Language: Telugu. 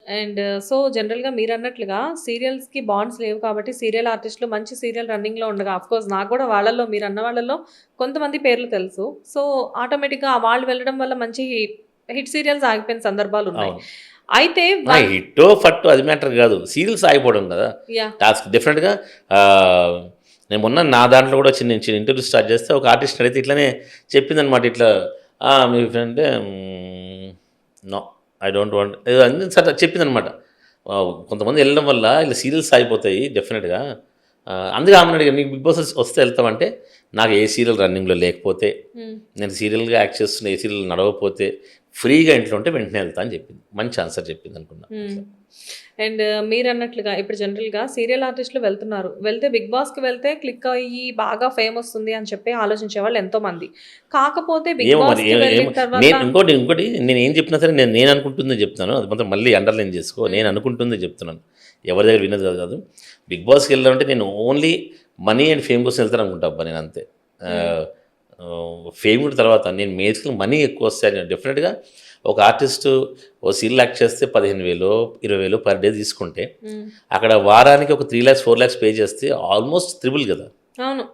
అండ్ సో, జనరల్‌గా మీరన్నట్లుగా సీరియల్స్‌కి బాండ్స్ లేవు కాబట్టి సీరియల్ ఆర్టిస్ట్‌లు మంచి సీరియల్ రన్నింగ్‌లో ఉండగా ఆఫ్‌కోర్స్ నాకు గూడా వాళ్ళలో మీరన్న వాళ్ళలో కొంతమంది పేర్లు తెలుసు. సో, ఆటోమేటిక్‌గా వాళ్ళు వెళ్ళడం వల్ల మంచి హిట్ సీరియల్స్ ఆగిపోయిన సందర్భాలున్నాయి. అవును. అయితే వన్ హిట్టో, ఫట్టో అది మ్యాటర్ గాదు. సీరియల్స్ ఆగిపోవడం గదా! యాహ్! టాస్క్ డెఫినెట్‌గా ఆహ్, నేను మొన్న నా దాంట్లో గూడా చిన్న ఇంటర్వ్యూ స్టార్ట్ చేస్తే ఒక ఆర్టిస్ట్‌ని అడిగితే ఇట్లనే చెప్పిందనమాట. ఇట్లా మీ friend no I don't want ఏదో అన్ని సరే చెప్పిందనమాట. కొంతమంది ఎళ్ళడం వల్ల ఇలా సీరియల్స్ ఆగిపోతాయి డెఫినెట్‌గా. అందుకే ఆమెను అడిగాను, "నీకు బిగ్ బాస్ వస్తే ఎళ్తావంటే, నాకు ఏ సీరియల్ రన్నింగ్‌లో లేకపోతే, హ్మ్. నేను సీరియల్‌గా యాక్ట్ చేస్తున్న ఏ సీరియల్ నడవకపోతే, ఫ్రీగా ఇంట్లో ఉంటే వెంటనే ఎళ్తా" అని చెప్పింది. మంచి ఆన్సర్ చెప్పిందనుకున్నా హ్మ్. అట్లా. అండ్ మీరన్నట్లుగా ఇప్పుడు జనరల్‌గా సీరియల్ ఆర్టిస్ట్‌లు వెళ్తున్నారు. వెళ్తే 'బిగ్ బాస్'కి వెళ్తే క్లిక్ అయ్యి బాగా ఫేమొస్తుంది అని చెప్పి ఆలోచించేవాళ్ళు ఎంతోమంది. కాకపోతే 'బిగ్ ఏమో మరి బాస్'కి ఏమో వెళ్ళిన తర్వాత నేను ఇంకోటి నేనేం చెప్పినా సరే నేను అనుకుంటుందే చెప్తాను. అది మాత్రం మళ్ళీ అండర్‌లైన్ చేసుకో. హ్మ్. నేను అనుకుంటుందే చెప్తున్నాను. ఎవరి దగ్గర విన్నది కాదు. బిగ్ బాస్‌కి వెళ్ళాలంటే నేను ఓన్లీ మనీ అండ్ ఫేమ్ కోసం వెళ్తాననుకుంటా అబ్బా నేనంతే. హ్మ్. ఆహ్, ఫేమ్ కూడా తర్వాత నేను బేసికల్‌గా మనీ ఎక్కువొస్తాయని డెఫినిట్‌గా ఒక ఆర్టిస్టు ఓ సీరియల్ యాక్ట్ చేస్తే 15,000, 20,000 పర్ డే తీసుకుంటే, హ్మ్. అక్కడ వారానికి ఒక 3,00,000, 4,00,000 పే చేస్తే ఆల్మోస్ట్ త్రిబుల్ కదా! అవును.